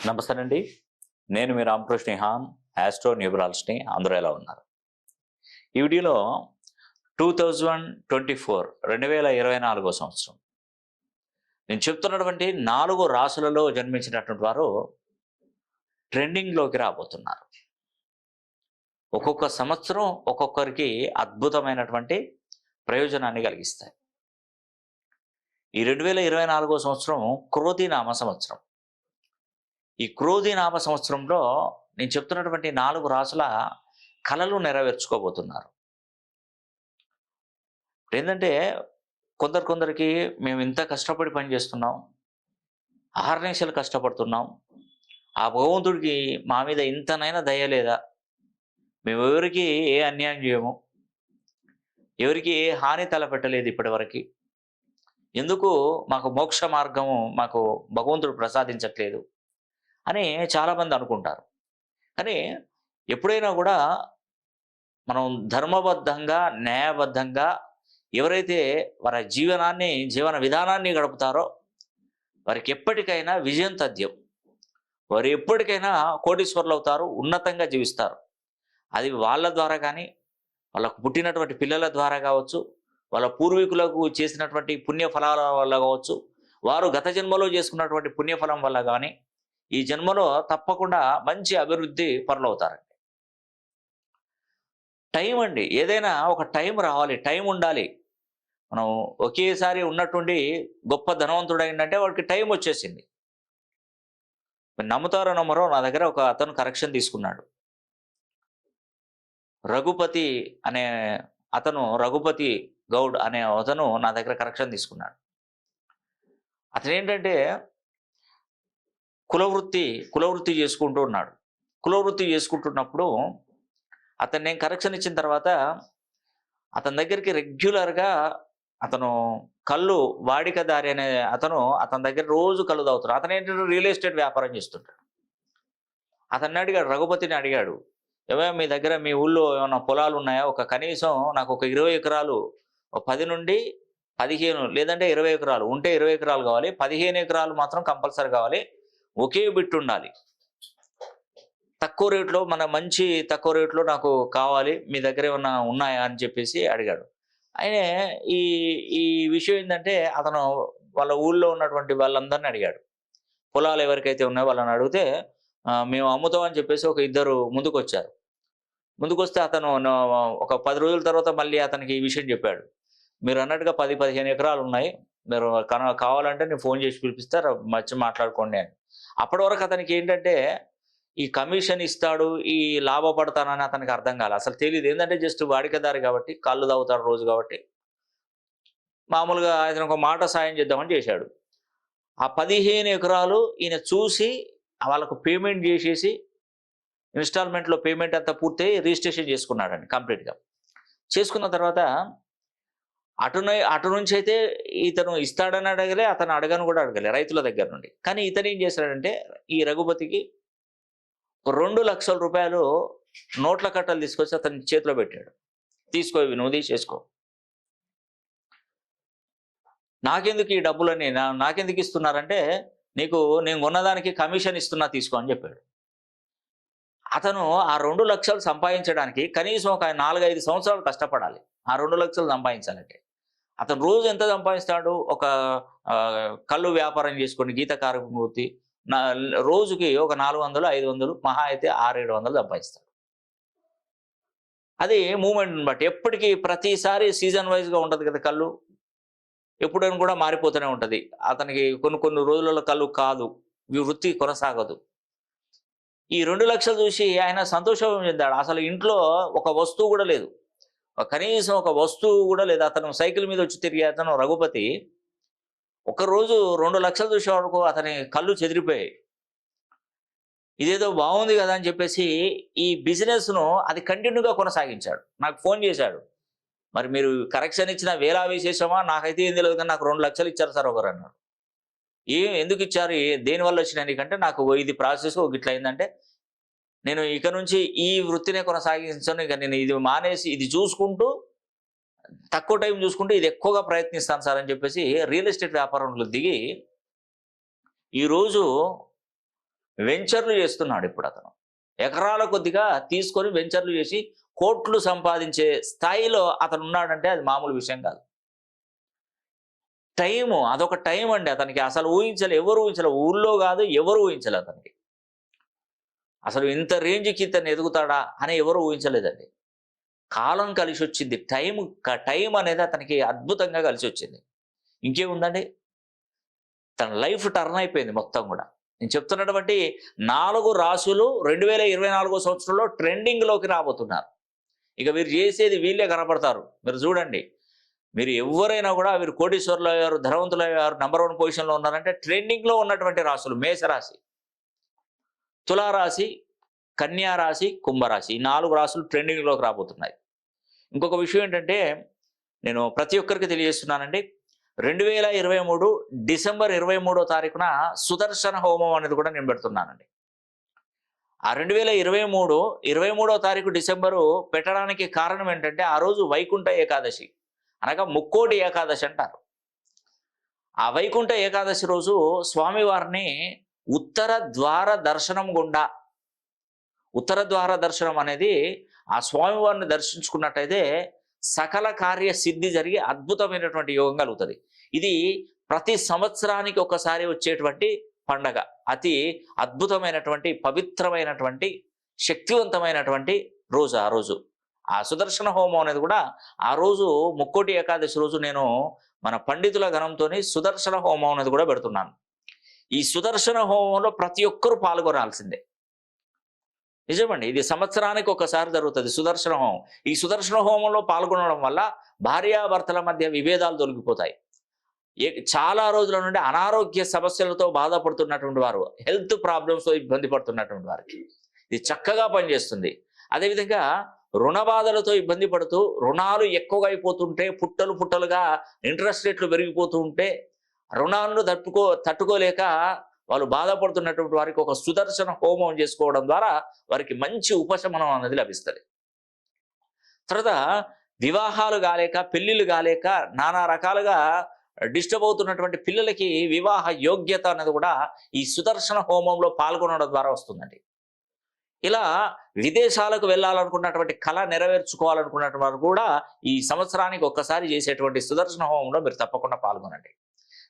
నమస్తే అండి. నేను మీ రామకృష్ణ హాన్, ఆస్ట్రో న్యూమరాలజిస్ట్‌ని. అందరూ ఎలా ఉన్నారు? ఈ వీడియోలో 2024 2024 సంవత్సరం నేను చెప్తున్నటువంటి 4 రాశులలో జన్మించినటువంటి వారు ట్రెండింగ్‌లోకి రాబోతున్నారు. ఒక్కొక్క సంవత్సరం ఒక్కొక్కరికి అద్భుతమైనటువంటి ప్రయోజనాన్ని కలిగిస్తాయి. ఈ 2024 సంవత్సరం క్రోధి నామ సంవత్సరం. ఈ క్రోధి నామ సంవత్సరంలో నేను చెప్తున్నటువంటి 4 రాసుల కలలు నెరవేర్చుకోబోతున్నారు. ఏంటంటే కొందరికి మేము ఇంత కష్టపడి పనిచేస్తున్నాం, అహర్నిశలు కష్టపడుతున్నాం, ఆ భగవంతుడికి మా మీద ఇంతనైనా దయ లేదా, మేము ఎవరికి ఏ అన్యాయం చేయము, ఎవరికి ఏ హాని తలపెట్టలేదు ఇప్పటివరకు, ఎందుకు మాకు మోక్ష మార్గము మాకు భగవంతుడు ప్రసాదించట్లేదు అని చాలామంది అనుకుంటారు. కానీ ఎప్పుడైనా కూడా మనం ధర్మబద్ధంగా, న్యాయబద్ధంగా ఎవరైతే వారి జీవన విధానాన్ని గడుపుతారో వారికి ఎప్పటికైనా విజయం తథ్యం. వారు ఎప్పటికైనా కోటీశ్వరులు అవుతారు, ఉన్నతంగా జీవిస్తారు. అది వాళ్ళ ద్వారా కానీ, వాళ్ళకు పుట్టినటువంటి పిల్లల ద్వారా కావచ్చు, వాళ్ళ పూర్వీకులకు చేసినటువంటి పుణ్యఫలాల వల్ల కావచ్చు, వారు గత జన్మలో చేసుకున్నటువంటి పుణ్యఫలం వల్ల కానీ ఈ జన్మలో తప్పకుండా మంచి అభివృద్ధి పరులవుతారండి. టైం అండి, ఏదైనా ఒక టైం రావాలి, టైం ఉండాలి. మనం ఒకేసారి ఉన్నటువంటి గొప్ప ధనవంతుడైందంటే వాడికి టైం వచ్చేసింది. మీరు నమ్ముతారో నమ్మరో, నా దగ్గర ఒక అతను కరెక్షన్ తీసుకున్నాడు. రఘుపతి గౌడ్ అనే అతను నా దగ్గర కరెక్షన్ తీసుకున్నాడు. అతను ఏంటంటే కులవృత్తి చేసుకుంటూ ఉన్నాడు. కులవృత్తి చేసుకుంటున్నప్పుడు అతను నేను కరెక్షన్ ఇచ్చిన తర్వాత అతని దగ్గరికి రెగ్యులర్గా అతను కళ్ళు వాడికదారి అనే అతని దగ్గర రోజు కళ్ళు తాగుతాడు. అతను ఏంటంటే రియల్ ఎస్టేట్ వ్యాపారం చేస్తుంటాడు. అతన్ని అడిగాడు, రఘుపతిని అడిగాడు, ఏమో మీ దగ్గర మీ ఊళ్ళో ఏమైనా పొలాలు ఉన్నాయా? కనీసం నాకు ఒక 20 ఎకరాలు, 10 నుండి 15 లేదంటే 20 ఎకరాలు ఉంటే 20 ఎకరాలు కావాలి, 15 ఎకరాలు మాత్రం కంపల్సరీ కావాలి, ఒకే బిట్ ఉండాలి, తక్కువ రేట్లో నాకు కావాలి, మీ దగ్గర ఏమన్నా ఉన్నాయా అని చెప్పేసి అడిగాడు. ఆయన ఈ ఈ విషయం ఏంటంటే అతను వాళ్ళ ఊళ్ళో ఉన్నటువంటి వాళ్ళందరినీ అడిగాడు. పొలాలు ఎవరికైతే ఉన్నాయో వాళ్ళని అడిగితే మేము అమ్ముతామని చెప్పేసి ఒక ఇద్దరు ముందుకొచ్చారు. ముందుకొస్తే అతను ఒక 10 రోజుల తర్వాత మళ్ళీ అతనికి ఈ విషయం చెప్పాడు. మీరు అన్నట్టుగా 10-15 ఎకరాలు ఉన్నాయి, మీరు కావాలంటే నేను ఫోన్ చేసి పిలిపిస్తా, వచ్చి మాట్లాడుకోండి అని. అప్పటి వరకు అతనికి ఏంటంటే ఈ కమిషన్ ఇస్తాడు, ఈ లాభపడతానని అతనికి అర్థం కాలేదు, అసలు తెలియదు. ఏంటంటే జస్ట్ వాడికదారి కాబట్టి, కళ్ళు తాగుతాడు రోజు కాబట్టి మామూలుగా అతను ఒక మాట సాయం చేద్దామని చేశాడు. ఆ 15 ఎకరాలు ఈయన చూసి వాళ్ళకు పేమెంట్ చేసేసి ఇన్స్టాల్మెంట్లో పేమెంట్ అంతా పూర్తయి రిజిస్ట్రేషన్ చేసుకున్నాడండి కంప్లీట్గా. చేసుకున్న తర్వాత అటు నుంచి అయితే ఇతను ఇస్తాడని అడగలే, అతను అడగలే రైతుల దగ్గర నుండి. కానీ ఇతను ఏం చేశాడంటే ఈ రఘుపతికి 2 లక్షల రూపాయలు నోట్ల కట్టలు తీసుకొచ్చి అతని చేతిలో పెట్టాడు. తీసుకో, ఇవి నువ్వు తీసేసుకో, నాకెందుకు ఈ డబ్బులని, నాకెందుకు ఇస్తున్నారంటే నేను కొన్నదానికి కమిషన్ ఇస్తున్నా, తీసుకో అని చెప్పాడు. అతను ఆ 2 లక్షలు సంపాదించడానికి కనీసం ఒక 4-5 సంవత్సరాలు కష్టపడాలి. ఆ 2 లక్షలు సంపాదించాలంటే అతను రోజు ఎంత సంపాదిస్తాడు? ఒక కళ్ళు వ్యాపారం చేసుకొని గీత కార్మికృతి రోజుకి ఒక 400-500, మహా అయితే 600-700 సంపాదిస్తాడు. అది మూమెంట్ని బట్టి ఎప్పటికీ ప్రతిసారి సీజన్ వైజ్గా ఉంటుంది కదా కళ్ళు, ఎప్పుడైనా కూడా మారిపోతూనే ఉంటుంది. అతనికి కొన్ని రోజులలో కళ్ళు కాదు, వృత్తి కొనసాగదు. ఈ 2 లక్షలు చూసి ఆయన సంతోషం చెందాడు. అసలు ఇంట్లో ఒక వస్తువు కూడా లేదు, కనీసం ఒక వస్తువు కూడా లేదు. అతను సైకిల్ మీద వచ్చి తిరిగే అతను రఘుపతి ఒకరోజు 2 లక్షలు చూసే వరకు అతని కళ్ళు చెదిరిపోయాయి. ఇదేదో బాగుంది కదా అని చెప్పేసి ఈ బిజినెస్ను అది కంటిన్యూగా కొనసాగించాడు. నాకు ఫోన్ చేశాడు, మరి మీరు కరెక్షన్ ఇచ్చిన వేలా వేసేసామా, నాకైతే ఏం తెలియదు, కానీ నాకు 2 లక్షలు ఇచ్చారు సార్ ఒకరు అన్నాడు. ఎందుకు ఇచ్చారు, దేనివల్ల వచ్చినాయి నీకంటే, నాకు ఇది ప్రాసెస్ ఇట్లా అయిందంటే, నేను ఇక నుంచి ఈ వృత్తినే కొనసాగించాను, ఇక నేను ఇది మానేసి ఇది చూసుకుంటూ తక్కువ టైం చూసుకుంటే ఇది ఎక్కువగా ప్రయత్నిస్తాను సార్ అని చెప్పేసి రియల్ ఎస్టేట్ వ్యాపారంలో దిగి ఈరోజు వెంచర్లు చేస్తున్నాడు ఇప్పుడు అతను. ఎకరాల కొద్దిగా తీసుకొని వెంచర్లు చేసి కోట్లు సంపాదించే స్థాయిలో అతను ఉన్నాడంటే అది మామూలు విషయం కాదు. టైము అదొక టైం అండి అతనికి. అసలు ఎవరు ఊహించలే, ఊళ్ళో కాదు ఎవరు ఊహించలే అతనికి. అసలు ఇంత రేంజ్కి ఇతను ఎదుగుతాడా అని ఎవరు ఊహించలేదండి. కాలం కలిసి వచ్చింది, టైం అనేది అతనికి అద్భుతంగా కలిసి వచ్చింది. ఇంకేముందండి, తన లైఫ్ టర్న్ అయిపోయింది మొత్తం కూడా. నేను చెప్తున్నటువంటి 4 రాసులు 2024 సంవత్సరంలో ట్రెండింగ్లోకి రాబోతున్నారు. ఇక వీరు చేసేది వీళ్ళే కనపడతారు. మీరు చూడండి, మీరు ఎవరైనా కూడా వీరు కోటీశ్వరులు అయ్యారు, ధనవంతులు అయ్యారు, నంబర్ 1 పొజిషన్లో ఉన్నారంటే ట్రెండింగ్లో ఉన్నటువంటి రాసులు మేషరాశి, తులారాశి, కన్యారాశి, కుంభరాశి. ఈ 4 రాసులు ట్రెండింగ్లోకి రాబోతున్నాయి. ఇంకొక విషయం ఏంటంటే నేను ప్రతి ఒక్కరికి తెలియజేస్తున్నానండి, 2023 డిసెంబర్ 23వ తారీఖున సుదర్శన హోమం అనేది కూడా నేను పెడుతున్నానండి. ఆ 23వ తారీఖు డిసెంబరు పెట్టడానికి కారణం ఏంటంటే ఆ రోజు వైకుంఠ ఏకాదశి, అనగా ముక్కోటి ఏకాదశి అంటారు. ఆ వైకుంఠ ఏకాదశి రోజు స్వామివారిని ఉత్తర ద్వార దర్శనం గుండా, ఉత్తర ద్వార దర్శనం అనేది ఆ స్వామివారిని దర్శించుకున్నట్టయితే సకల కార్య సిద్ధి జరిగి అద్భుతమైనటువంటి యోగం కలుగుతుంది. ఇది ప్రతి సంవత్సరానికి ఒకసారి వచ్చేటువంటి పండగ. అతి అద్భుతమైనటువంటి, పవిత్రమైనటువంటి, శక్తివంతమైనటువంటి రోజు ఆ రోజు. ఆ సుదర్శన హోమం అనేది కూడా ఆ రోజు ముక్కోటి ఏకాదశి రోజు నేను మన పండితుల గణంతో సుదర్శన హోమం అనేది కూడా పెడుతున్నాను. ఈ సుదర్శన హోమంలో ప్రతి ఒక్కరూ పాల్గొనాల్సిందే. నిజమండి, ఇది సంవత్సరానికి ఒకసారి జరుగుతుంది సుదర్శన హోమం. ఈ సుదర్శన హోమంలో పాల్గొనడం వల్ల భార్యాభర్తల మధ్య విభేదాలు తొలగిపోతాయి. చాలా రోజుల నుండి అనారోగ్య సమస్యలతో బాధపడుతున్నటువంటి వారు, హెల్త్ ప్రాబ్లమ్స్తో ఇబ్బంది పడుతున్నటువంటి వారికి ఇది చక్కగా పనిచేస్తుంది. అదేవిధంగా రుణ బాధలతో ఇబ్బంది పడుతూ రుణాలు ఎక్కువగా అయిపోతుంటే, పుట్టలుగా ఇంట్రెస్ట్ రేట్లు పెరిగిపోతూ ఉంటే, రుణాలను తట్టుకోలేక వాళ్ళు బాధపడుతున్నటువంటి వారికి ఒక సుదర్శన హోమం చేసుకోవడం ద్వారా వారికి మంచి ఉపశమనం అనేది లభిస్తుంది. తర్వాత వివాహాలు కాలేక, పెళ్లిళ్ళు కాలేక, నానా రకాలుగా డిస్టర్బ్ అవుతున్నటువంటి పిల్లలకి వివాహ యోగ్యత అనేది కూడా ఈ సుదర్శన హోమంలో పాల్గొనడం ద్వారా వస్తుందండి. ఇలా విదేశాలకు వెళ్ళాలనుకున్నటువంటి కళ నెరవేర్చుకోవాలనుకున్నటువంటి వారు కూడా ఈ సంవత్సరానికి ఒక్కసారి చేసేటువంటి సుదర్శన హోమంలో మీరు తప్పకుండా పాల్గొనండి.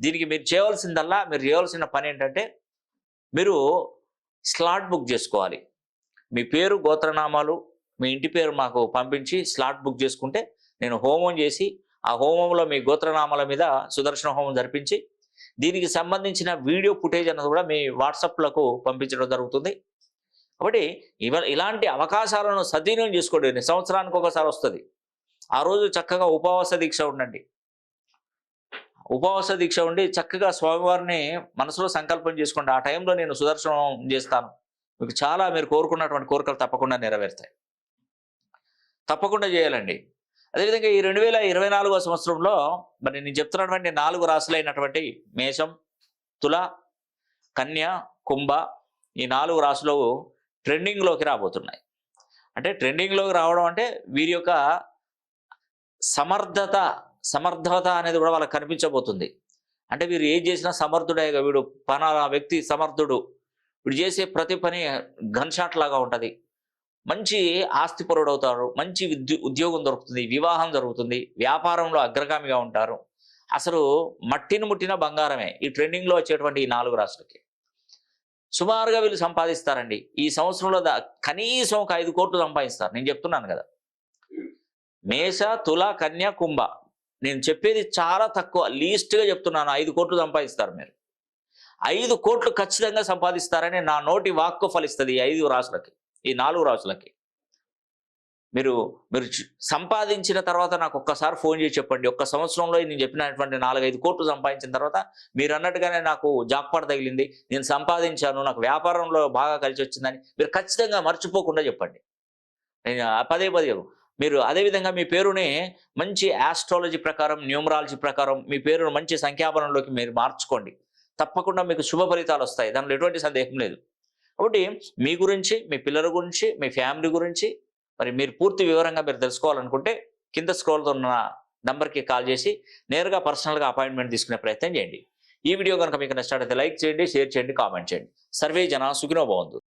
దీనికి మీరు చేయవలసిన పని ఏంటంటే, మీరు స్లాట్ బుక్ చేసుకోవాలి. మీ పేరు, గోత్రనామాలు, మీ ఇంటి పేరు మాకు పంపించి స్లాట్ బుక్ చేసుకుంటే నేను హోమం చేసి ఆ హోమంలో మీ గోత్రనామాల మీద సుదర్శన హోమం జరిపించి దీనికి సంబంధించిన వీడియో ఫుటేజ్ అన్నది కూడా మీ వాట్సాప్లకు పంపించడం జరుగుతుంది. కాబట్టి ఇలాంటి అవకాశాలను సద్వినియోగం చేసుకోండి. సంవత్సరానికి ఒకసారి వస్తుంది. ఆ రోజు చక్కగా ఉపవాస దీక్ష ఉండండి. ఉపవాస దీక్ష ఉండి చక్కగా స్వామివారిని మనసులో సంకల్పం చేసుకోండి. ఆ టైంలో నేను సుదర్శనం చేస్తాను, మీకు చాలా మీరు కోరుకున్నటువంటి కోరికలు తప్పకుండా నెరవేరుతాయి. తప్పకుండా చేయాలండి. అదేవిధంగా ఈ 2024వ సంవత్సరంలో మరి నేను చెప్తున్నటువంటి 4 రాశులైనటువంటి మేషం, తుల, కన్య, కుంభ, ఈ 4 రాశులు ట్రెండింగ్లోకి రాబోతున్నాయి. అంటే ట్రెండింగ్లోకి రావడం అంటే వీరి యొక్క సమర్థత అనేది కూడా వాళ్ళకి కనిపించబోతుంది. అంటే వీరు ఏం చేసినా సమర్థుడే, వీడు పలానా వ్యక్తి సమర్థుడు, వీడు చేసే ప్రతి పని గన్ షాట్ లాగా ఉంటుంది, మంచి ఆస్తిపరుడు అవుతారు, మంచి ఉద్యోగం దొరుకుతుంది, వివాహం జరుగుతుంది, వ్యాపారంలో అగ్రగామిగా ఉంటారు. అసలు మట్టిని ముట్టిన బంగారమే ఈ ట్రెండింగ్లో వచ్చేటువంటి ఈ 4 రాశులకి. సుమారుగా వీళ్ళు సంపాదిస్తారండి. ఈ సంవత్సరంలో కనీసం ఒక 5 కోట్లు సంపాదిస్తారు. నేను చెప్తున్నాను కదా, మేష, తుల, కన్య, కుంభ. నేను చెప్పేది చాలా తక్కువ, లీస్ట్గా చెప్తున్నాను. 5 కోట్లు సంపాదిస్తారు మీరు. 5 కోట్లు ఖచ్చితంగా సంపాదిస్తారని నా నోటి వాక్కు ఫలిస్తుంది. ఈ 5 రాశులకి, ఈ 4 రాశులకి. మీరు సంపాదించిన తర్వాత నాకు ఒక్కసారి ఫోన్ చేసి చెప్పండి. ఒక్క సంవత్సరంలో నేను చెప్పినటువంటి 4-5 కోట్లు సంపాదించిన తర్వాత మీరు అన్నట్టుగానే నాకు జాక్పాట్ తగిలింది, నేను సంపాదించాను, నాకు వ్యాపారంలో బాగా కలిసి వచ్చిందని మీరు ఖచ్చితంగా మర్చిపోకుండా చెప్పండి. నేను పదే మీరు అదేవిధంగా మీ పేరుని మంచి ఆస్ట్రాలజీ ప్రకారం, న్యూమరాలజీ ప్రకారం మీ పేరును మంచి సంఖ్యాబలంలోకి మీరు మార్చుకోండి. తప్పకుండా మీకు శుభ ఫలితాలు వస్తాయి, దానిలో ఎటువంటి సందేహం లేదు. కాబట్టి మీ గురించి, మీ పిల్లల గురించి, మీ ఫ్యామిలీ గురించి మరి మీరు పూర్తి వివరంగా మీరు తెలుసుకోవాలనుకుంటే కింద స్క్రోల్ ఉన్న నంబర్కి కాల్ చేసి నేరుగా పర్సనల్గా అపాయింట్మెంట్ తీసుకునే ప్రయత్నం చేయండి. ఈ వీడియో కనుక మీకు నచ్చినట్లయితే లైక్ చేయండి, షేర్ చేయండి, కామెంట్ చేయండి. సర్వే జన సుఖినో భవంతు.